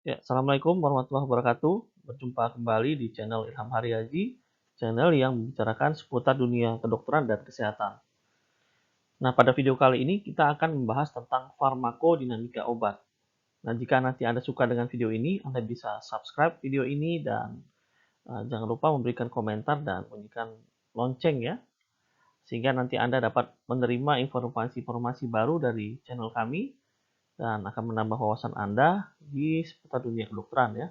Ya, Assalamualaikum warahmatullahi wabarakatuh. Berjumpa kembali di channel Ilham Haryadi, channel yang membicarakan seputar dunia kedokteran dan kesehatan. Nah, pada video kali ini kita akan membahas tentang farmakodinamika obat. Nah, jika nanti Anda suka dengan video ini, Anda bisa subscribe video ini dan jangan lupa memberikan komentar dan bunyikan lonceng ya, sehingga nanti Anda dapat menerima informasi-informasi baru dari channel kami dan akan menambah wawasan Anda di seputar dunia kedokteran ya.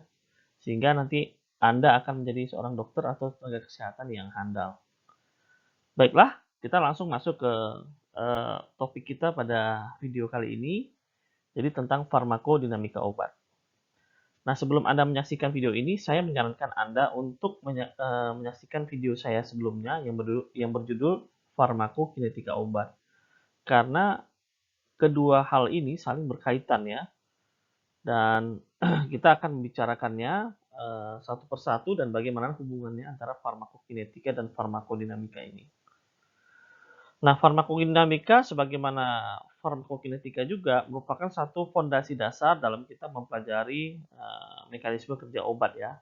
Sehingga nanti Anda akan menjadi seorang dokter atau tenaga kesehatan yang handal. Baiklah, kita langsung masuk ke topik kita pada video kali ini, jadi tentang farmakodinamika obat. Nah, sebelum Anda menyaksikan video ini, saya menyarankan Anda untuk menyaksikan video saya sebelumnya yang berjudul farmakokinetika obat. Karena kedua hal ini saling berkaitan ya, dan kita akan membicarakannya satu persatu dan bagaimana hubungannya antara farmakokinetika dan farmakodinamika ini. Nah, farmakodinamika sebagaimana farmakokinetika juga merupakan satu fondasi dasar dalam kita mempelajari mekanisme kerja obat ya.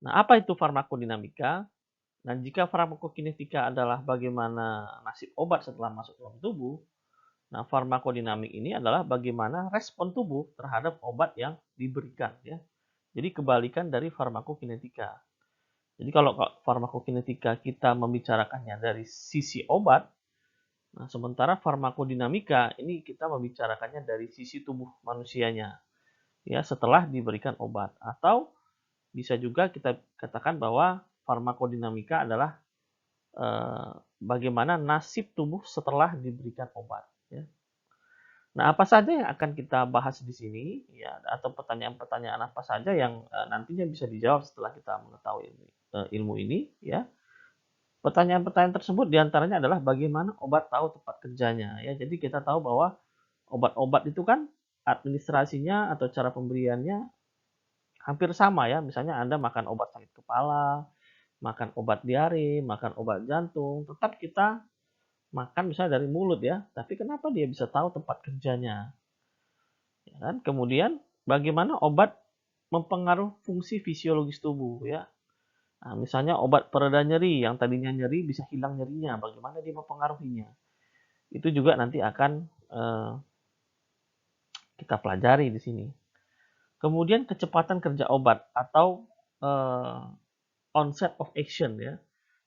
Nah, apa itu farmakodinamika? Nah, jika farmakokinetika adalah bagaimana nasib obat setelah masuk dalam tubuh, nah farmakodinamik ini adalah bagaimana respon tubuh terhadap obat yang diberikan ya. Jadi kebalikan dari farmakokinetika. Jadi kalau farmakokinetika kita membicarakannya dari sisi obat, nah sementara farmakodinamika ini kita membicarakannya dari sisi tubuh manusianya, ya setelah diberikan obat. Atau bisa juga kita katakan bahwa farmakodinamika adalah bagaimana nasib tubuh setelah diberikan obat. Ya. Nah, apa saja yang akan kita bahas di sini, ya, atau pertanyaan-pertanyaan apa saja yang nantinya bisa dijawab setelah kita mengetahui ilmu ini, ya. Pertanyaan-pertanyaan tersebut diantaranya adalah bagaimana obat tahu tempat kerjanya, ya. Jadi kita tahu bahwa obat-obat itu kan administrasinya atau cara pemberiannya hampir sama ya. Misalnya Anda makan obat sakit kepala, makan obat diare, makan obat jantung, tetap kita makan misalnya dari mulut ya. Tapi kenapa dia bisa tahu tempat kerjanya? Ya kan? Kemudian bagaimana obat mempengaruhi fungsi fisiologis tubuh ya. Nah, misalnya obat pereda nyeri yang tadinya nyeri bisa hilang nyerinya, bagaimana dia mempengaruhinya. Itu juga nanti akan kita pelajari di sini. Kemudian kecepatan kerja obat atau onset of action ya.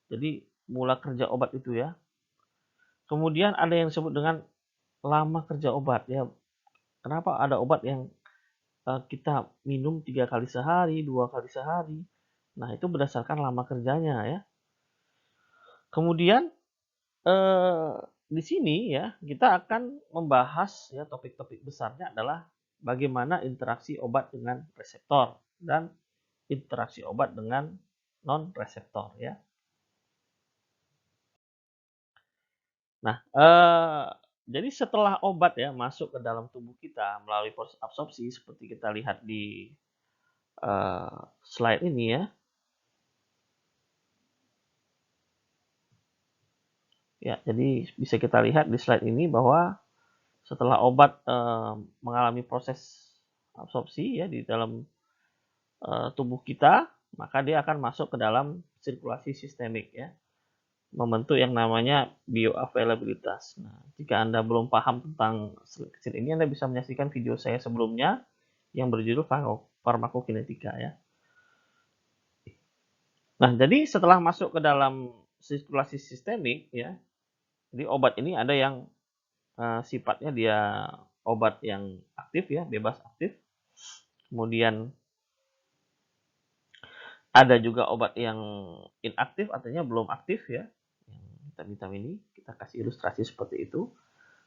Jadi mula kerja obat itu ya. Kemudian ada yang disebut dengan lama kerja obat ya. Kenapa ada obat yang kita minum 3 kali sehari, 2 kali sehari. Nah, itu berdasarkan lama kerjanya ya. Kemudian di sini ya kita akan membahas ya topik-topik besarnya adalah bagaimana interaksi obat dengan reseptor dan interaksi obat dengan non reseptor ya. Nah, jadi setelah obat ya masuk ke dalam tubuh kita melalui proses absorpsi seperti kita lihat di slide ini ya. Ya, jadi bisa kita lihat di slide ini bahwa setelah obat mengalami proses absorpsi ya di dalam tubuh kita, maka dia akan masuk ke dalam sirkulasi sistemik ya, membentuk yang namanya bioavailabilitas. Nah, jika Anda belum paham tentang slide kecil ini, Anda bisa menyaksikan video saya sebelumnya yang berjudul farmakokinetika ya. Nah, jadi setelah masuk ke dalam sirkulasi sistemik ya, jadi obat ini ada yang sifatnya dia obat yang aktif ya, bebas aktif. Kemudian ada juga obat yang inaktif, artinya belum aktif ya. Yang vitamin ini kita kasih ilustrasi seperti itu.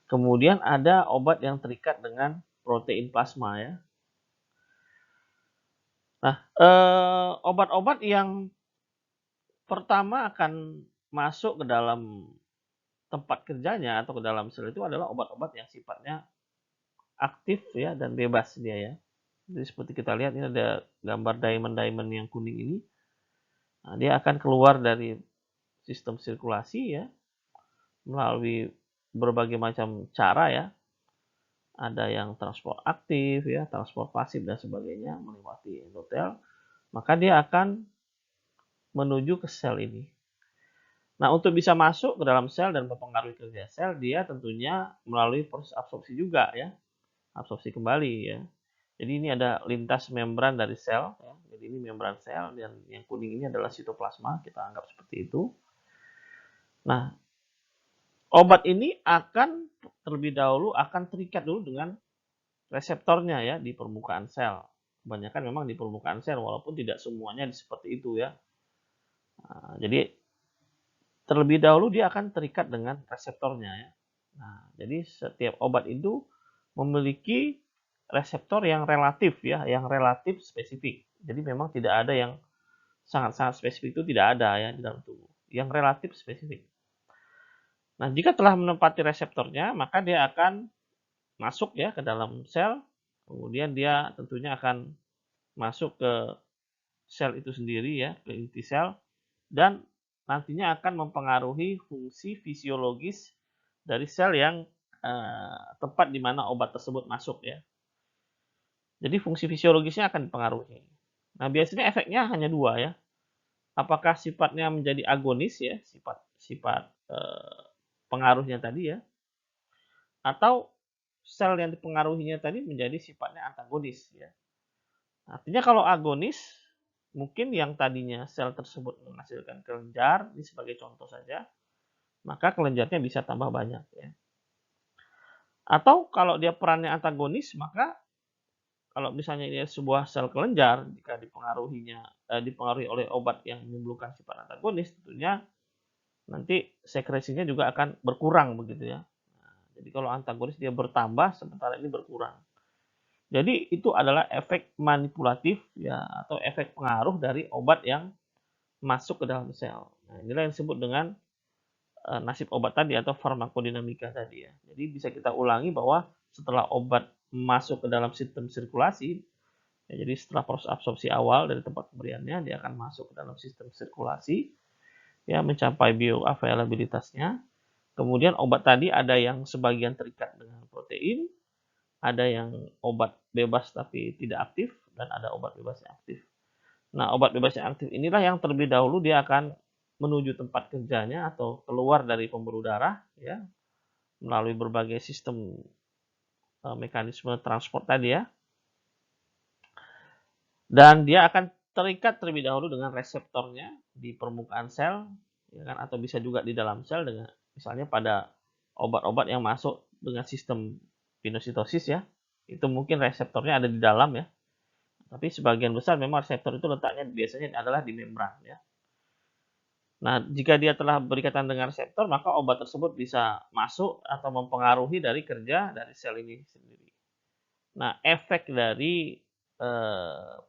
Kemudian ada obat yang terikat dengan protein plasma ya. Nah, obat-obat yang pertama akan masuk ke dalam tempat kerjanya atau ke dalam sel itu adalah obat-obat yang sifatnya aktif ya dan bebas dia ya. Jadi seperti kita lihat ini ada gambar diamond-diamond yang kuning ini. Nah, dia akan keluar dari sistem sirkulasi ya melalui berbagai macam cara ya. ada yang transport aktif ya, transport pasif dan sebagainya melewati endotel, maka dia akan menuju ke sel ini. Nah, untuk bisa masuk ke dalam sel dan mempengaruhi kerja sel, dia tentunya melalui proses absorpsi juga ya, absorpsi kembali ya. Jadi ini ada lintas membran dari sel ya. Jadi ini membran sel dan yang kuning ini adalah sitoplasma, kita anggap seperti itu. Nah, obat ini akan terlebih dahulu akan terikat dulu dengan reseptornya ya di permukaan sel. Kebanyakan memang di permukaan sel walaupun tidak semuanya seperti itu ya. Nah, jadi terlebih dahulu dia akan terikat dengan reseptornya ya. Nah, jadi setiap obat itu memiliki reseptor yang relatif ya, yang relatif spesifik. Jadi memang tidak ada yang sangat-sangat spesifik, itu tidak ada ya di dalam tubuh. Yang relatif spesifik. Nah, jika telah menempati reseptornya, maka dia akan masuk ya ke dalam sel. Kemudian dia tentunya akan masuk ke sel itu sendiri ya, ke inti sel, dan nantinya akan mempengaruhi fungsi fisiologis dari sel yang tempat di mana obat tersebut masuk ya. Jadi fungsi fisiologisnya akan dipengaruhi. Nah, biasanya efeknya hanya dua ya. Apakah sifatnya menjadi agonis ya, sifat pengaruhnya tadi ya, atau sel yang dipengaruhinya tadi menjadi sifatnya antagonis ya. Artinya kalau agonis, mungkin yang tadinya sel tersebut menghasilkan kelenjar, ini sebagai contoh saja, maka kelenjarnya bisa tambah banyak ya. Atau kalau dia perannya antagonis, maka kalau misalnya ini sebuah sel kelenjar, jika dipengaruhi oleh obat yang menimbulkan sifat antagonis, tentunya nanti sekresinya juga akan berkurang begitu ya. Nah, jadi kalau antagonis dia bertambah, sementara ini berkurang. Jadi itu adalah efek manipulatif ya atau efek pengaruh dari obat yang masuk ke dalam sel. Nah, inilah yang disebut dengan nasib obat tadi atau farmakodinamika tadi ya. Jadi bisa kita ulangi bahwa setelah obat masuk ke dalam sistem sirkulasi, ya, jadi setelah proses absorpsi awal dari tempat pemberiannya, dia akan masuk ke dalam sistem sirkulasi, ya mencapai bioavailabilitasnya. Kemudian obat tadi ada yang sebagian terikat dengan protein, ada yang obat bebas tapi tidak aktif, dan ada obat bebas yang aktif. Nah, obat bebas yang aktif inilah yang terlebih dahulu dia akan menuju tempat kerjanya atau keluar dari pembuluh darah ya melalui berbagai sistem mekanisme transport tadi ya. Dan dia akan terikat terlebih dahulu dengan reseptornya di permukaan sel ya kan, atau bisa juga di dalam sel dengan misalnya pada obat-obat yang masuk dengan sistem pinositosis ya. Itu mungkin reseptornya ada di dalam ya. Tapi sebagian besar memang reseptor itu letaknya biasanya adalah di membran ya. Nah, jika dia telah berikatan dengan reseptor, maka obat tersebut bisa masuk atau mempengaruhi dari kerja dari sel ini sendiri. Nah, efek dari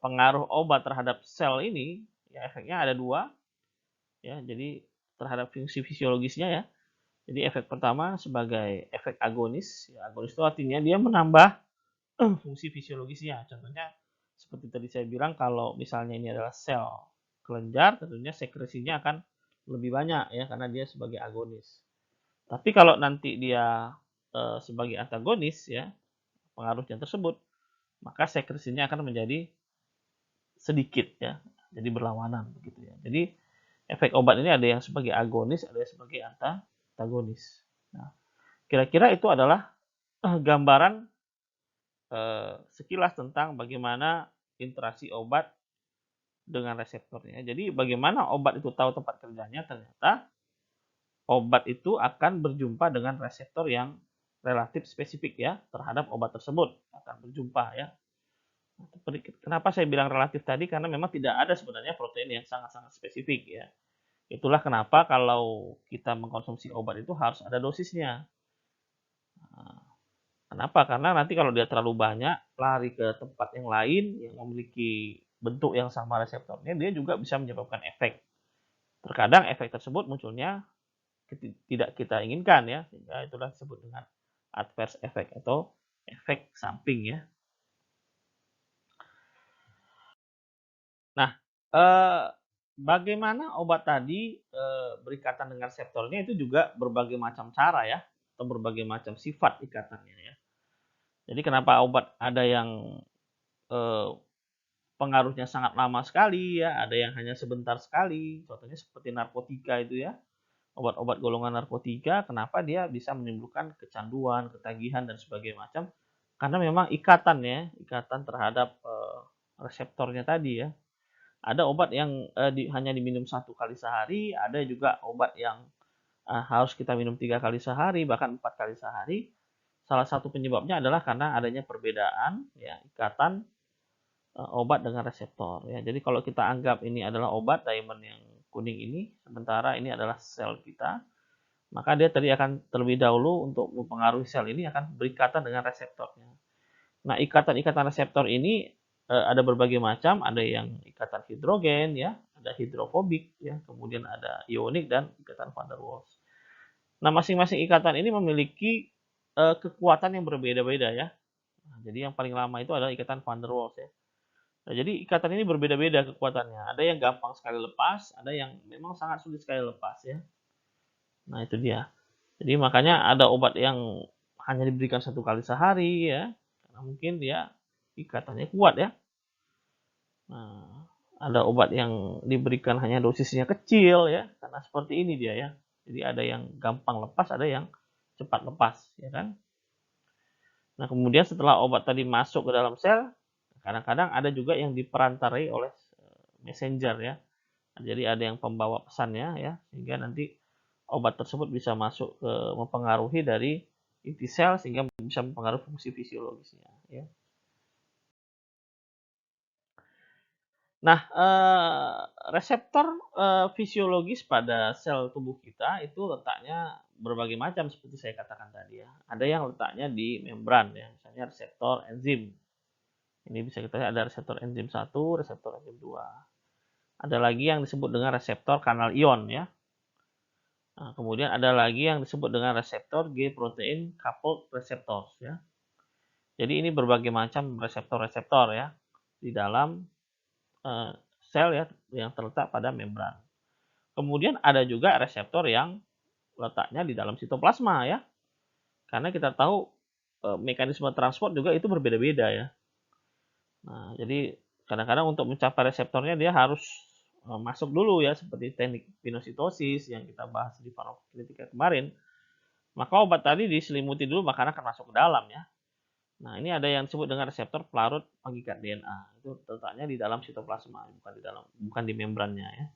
pengaruh obat terhadap sel ini, ya efeknya ada dua, ya. Jadi terhadap fungsi fisiologisnya ya. Jadi efek pertama sebagai efek agonis. Ya, agonis itu artinya dia menambah fungsi fisiologisnya. Contohnya seperti tadi saya bilang, kalau misalnya ini adalah sel kelenjar, tentunya sekresinya akan lebih banyak ya karena dia sebagai agonis. Tapi kalau nanti dia sebagai antagonis ya pengaruhnya tersebut, maka sekresinya akan menjadi sedikit ya, jadi berlawanan begitu ya. Jadi efek obat ini ada yang sebagai agonis, ada yang sebagai antagonis. Nah, kira-kira itu adalah gambaran sekilas tentang bagaimana interaksi obat dengan reseptornya. Jadi bagaimana obat itu tahu tempat kerjanya, ternyata obat itu akan berjumpa dengan reseptor yang relatif spesifik ya terhadap obat tersebut, akan berjumpa ya. Kenapa saya bilang relatif tadi? Karena memang tidak ada sebenarnya protein yang sangat-sangat spesifik ya. Itulah kenapa kalau kita mengkonsumsi obat itu harus ada dosisnya. Nah, kenapa? Karena nanti kalau dia terlalu banyak lari ke tempat yang lain yang memiliki bentuk yang sama reseptornya, dia juga bisa menyebabkan efek. Terkadang efek tersebut munculnya tidak kita inginkan ya, sehingga itulah disebut dengan adverse effect atau efek samping ya. Nah, bagaimana obat tadi berikatan dengan reseptornya itu juga berbagai macam cara ya, atau berbagai macam sifat ikatannya ya. Jadi kenapa obat ada yang pengaruhnya sangat lama sekali ya, ada yang hanya sebentar sekali. Contohnya seperti narkotika itu ya. Obat-obat golongan narkotika, kenapa dia bisa menimbulkan kecanduan, ketagihan dan sebagainya macam? Karena memang ikatan ya, ikatan terhadap reseptornya tadi ya. Ada obat yang hanya diminum 1 kali sehari, ada juga obat yang harus kita minum 3 kali sehari, bahkan 4 kali sehari. Salah satu penyebabnya adalah karena adanya perbedaan ya, ikatan obat dengan reseptor ya. Jadi kalau kita anggap ini adalah obat diamond yang kuning ini, sementara ini adalah sel kita, maka dia tadi akan terlebih dahulu untuk mempengaruhi sel ini akan berikatan dengan reseptornya. Nah, ikatan-ikatan reseptor ini ada berbagai macam, ada yang ikatan hidrogen ya, ada hidrofobik ya, kemudian ada ionik dan ikatan van der Waals. Nah, masing-masing ikatan ini memiliki kekuatan yang berbeda-beda ya. Nah, jadi yang paling lama itu adalah ikatan van der Waals ya. Nah, jadi ikatan ini berbeda-beda kekuatannya. Ada yang gampang sekali lepas, ada yang memang sangat sulit sekali lepas ya. Nah, itu dia. Jadi makanya ada obat yang hanya diberikan 1 kali sehari ya, karena mungkin dia ikatannya kuat ya. Nah, ada obat yang diberikan hanya dosisnya kecil ya, karena seperti ini dia ya. Jadi ada yang gampang lepas, ada yang cepat lepas ya kan. Nah, kemudian setelah obat tadi masuk ke dalam sel, kadang-kadang ada juga yang diperantarai oleh messenger ya. Jadi ada yang pembawa pesannya ya, sehingga nanti obat tersebut bisa masuk ke mempengaruhi dari inti sel sehingga bisa mempengaruhi fungsi fisiologisnya ya. Nah, reseptor fisiologis pada sel tubuh kita itu letaknya berbagai macam seperti saya katakan tadi ya. Ada yang letaknya di membran ya, misalnya reseptor enzim. Ini bisa kita lihat ada reseptor enzim 1, reseptor enzim 2. Ada lagi yang disebut dengan reseptor kanal ion ya. Nah, kemudian ada lagi yang disebut dengan reseptor G protein coupled receptors ya. Jadi ini berbagai macam reseptor-reseptor ya di dalam sel ya yang terletak pada membran. Kemudian ada juga reseptor yang letaknya di dalam sitoplasma ya. Karena kita tahu mekanisme transport juga itu berbeda-beda ya. Nah, jadi kadang-kadang untuk mencapai reseptornya dia harus masuk dulu ya, seperti teknik pinositosis yang kita bahas di farmakokinetika kemarin. Maka obat tadi diselimuti dulu makanan akan masuk ke dalam ya. Nah, ini ada yang disebut dengan reseptor pelarut pengikat DNA. Itu letaknya di dalam sitoplasma, bukan di membrannya ya.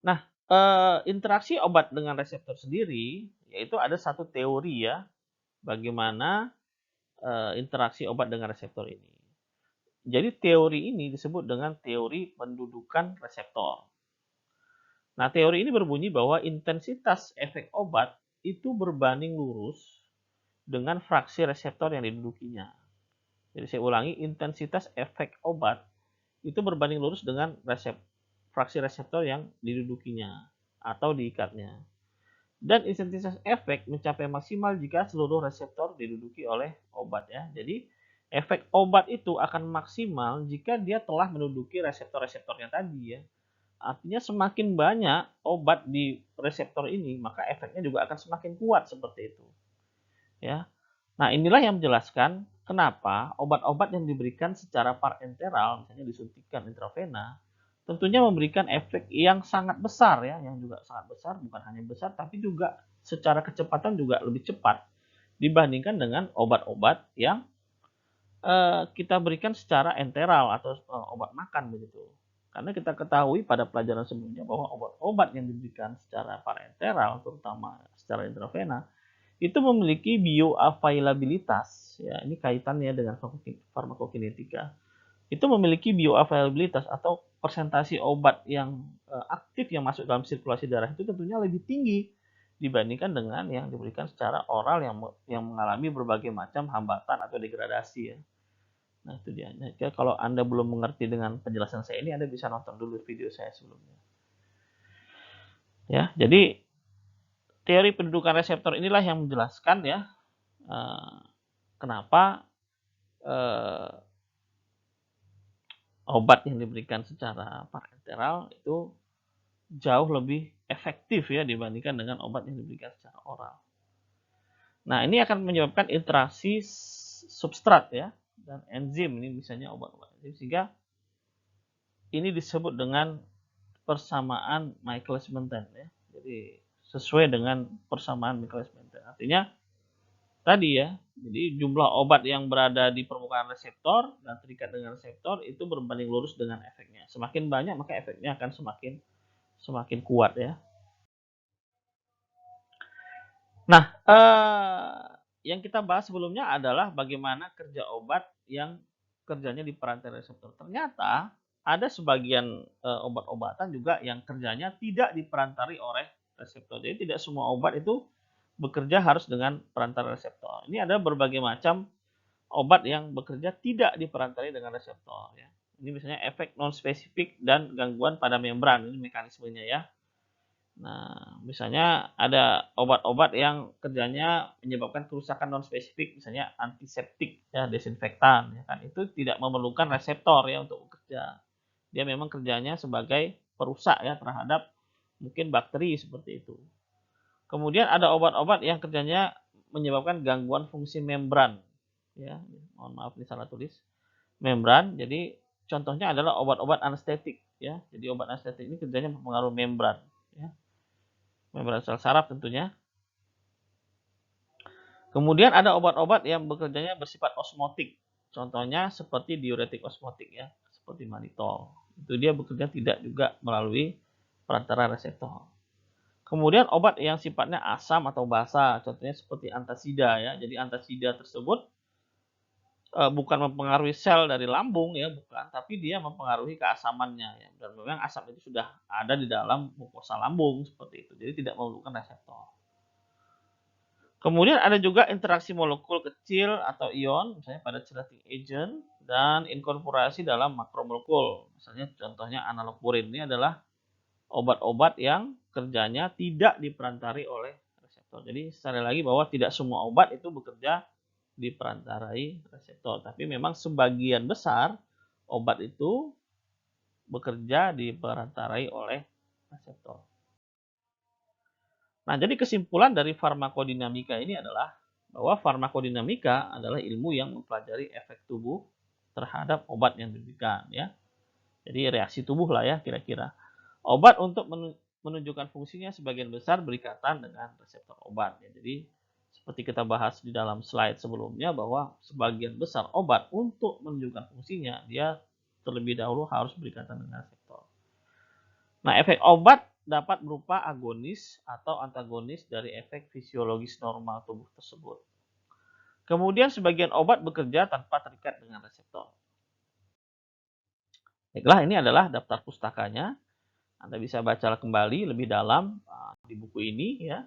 Nah, interaksi obat dengan reseptor sendiri yaitu ada satu teori ya, bagaimana interaksi obat dengan reseptor ini. Jadi teori ini disebut dengan teori pendudukan reseptor. Nah, teori ini berbunyi bahwa intensitas efek obat itu berbanding lurus dengan fraksi reseptor yang didudukinya. Jadi saya ulangi, intensitas efek obat itu berbanding lurus dengan fraksi reseptor yang didudukinya atau diikatnya. Dan intensitas efek mencapai maksimal jika seluruh reseptor diduduki oleh obat ya. Jadi efek obat itu akan maksimal jika dia telah menduduki reseptor-reseptornya tadi ya. Artinya semakin banyak obat di reseptor ini, maka efeknya juga akan semakin kuat seperti itu. Ya. Nah, inilah yang menjelaskan kenapa obat-obat yang diberikan secara parenteral, misalnya disuntikan intravena, tentunya memberikan efek yang sangat besar ya, yang juga sangat besar, bukan hanya besar tapi juga secara kecepatan juga lebih cepat dibandingkan dengan obat-obat yang kita berikan secara enteral atau obat makan begitu. Karena kita ketahui pada pelajaran sebelumnya bahwa obat-obat yang diberikan secara parenteral, terutama secara intravena, itu memiliki bioavailabilitas. Ya, ini kaitannya dengan farmakokinetika. Itu memiliki bioavailabilitas atau persentase obat yang aktif yang masuk dalam sirkulasi darah itu tentunya lebih tinggi dibandingkan dengan yang diberikan secara oral yang mengalami berbagai macam hambatan atau degradasi ya. Nah, itu dia. Nah, kalau Anda belum mengerti dengan penjelasan saya ini, Anda bisa nonton dulu video saya sebelumnya. Ya, jadi teori pendudukan reseptor inilah yang menjelaskan ya kenapa obat yang diberikan secara parenteral itu jauh lebih efektif ya dibandingkan dengan obat yang diberikan secara oral. Nah, ini akan menyebabkan interaksi substrat ya dan enzim, ini misalnya obat-obat enzim, sehingga ini disebut dengan persamaan Michaelis-Menten ya. Jadi sesuai dengan persamaan Michaelis-Menten. Artinya tadi ya, jadi jumlah obat yang berada di permukaan reseptor dan terikat dengan reseptor itu berbanding lurus dengan efeknya. Semakin banyak maka efeknya akan semakin kuat ya. Nah, yang kita bahas sebelumnya adalah bagaimana kerja obat yang kerjanya di perantai reseptor. Ternyata ada sebagian obat-obatan juga yang kerjanya tidak diperantari oleh reseptor. Jadi tidak semua obat itu bekerja harus dengan perantara reseptor. Ini ada berbagai macam obat yang bekerja tidak diperantari dengan reseptor ya. Ini misalnya efek non spesifik dan gangguan pada membran, ini mekanismenya ya. Nah, misalnya ada obat-obat yang kerjanya menyebabkan kerusakan non spesifik, misalnya antiseptik ya, desinfektan ya kan. Itu tidak memerlukan reseptor ya untuk bekerja. Dia memang kerjanya sebagai perusak ya terhadap mungkin bakteri seperti itu. Kemudian ada obat-obat yang kerjanya menyebabkan gangguan fungsi membran ya. Mohon maaf ini salah tulis. Membran. Jadi contohnya adalah obat-obat anestetik ya. Jadi obat anestetik ini kerjanya mempengaruhi membran ya. Membran sel saraf tentunya. Kemudian ada obat-obat yang bekerjanya bersifat osmotik. Contohnya seperti diuretik osmotik ya, seperti mannitol. Itu dia bekerja tidak juga melalui perantara reseptor. Kemudian obat yang sifatnya asam atau basa, contohnya seperti antasida ya. Jadi antasida tersebut bukan mempengaruhi sel dari lambung ya, bukan, tapi dia mempengaruhi keasamannya ya. Dan memang asam itu sudah ada di dalam mukosa lambung seperti itu. Jadi tidak memerlukan reseptor. Kemudian ada juga interaksi molekul kecil atau ion, misalnya pada chelating agent dan inkorporasi dalam makromolekul. Misalnya contohnya analog purin ini adalah obat-obat yang kerjanya tidak diperantari oleh reseptor. Jadi sekali lagi bahwa tidak semua obat itu bekerja diperantarai reseptor, tapi memang sebagian besar obat itu bekerja diperantarai oleh reseptor. Nah, jadi kesimpulan dari farmakodinamika ini adalah bahwa farmakodinamika adalah ilmu yang mempelajari efek tubuh terhadap obat yang diberikan ya. Jadi reaksi tubuh lah ya kira-kira. Obat untuk menunjukkan fungsinya sebagian besar berikatan dengan reseptor obat ya. Jadi seperti kita bahas di dalam slide sebelumnya bahwa sebagian besar obat untuk menunjukkan fungsinya dia terlebih dahulu harus berikatan dengan reseptor. Nah, efek obat dapat berupa agonis atau antagonis dari efek fisiologis normal tubuh tersebut. Kemudian sebagian obat bekerja tanpa terikat dengan reseptor. Baiklah, ini adalah daftar pustakanya. Anda bisa baca kembali lebih dalam di buku ini ya.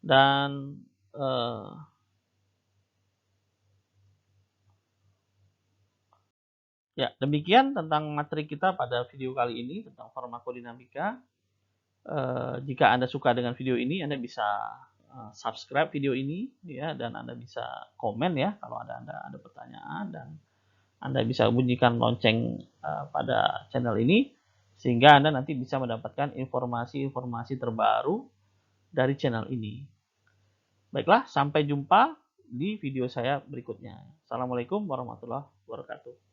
Dan ya, demikian tentang materi kita pada video kali ini tentang farmakodinamika. Jika Anda suka dengan video ini, Anda bisa subscribe video ini ya, dan Anda bisa komen ya kalau Anda ada pertanyaan, dan Anda bisa bunyikan lonceng pada channel ini sehingga Anda nanti bisa mendapatkan informasi-informasi terbaru dari channel ini. Baiklah, sampai jumpa di video saya berikutnya. Assalamualaikum warahmatullahi wabarakatuh.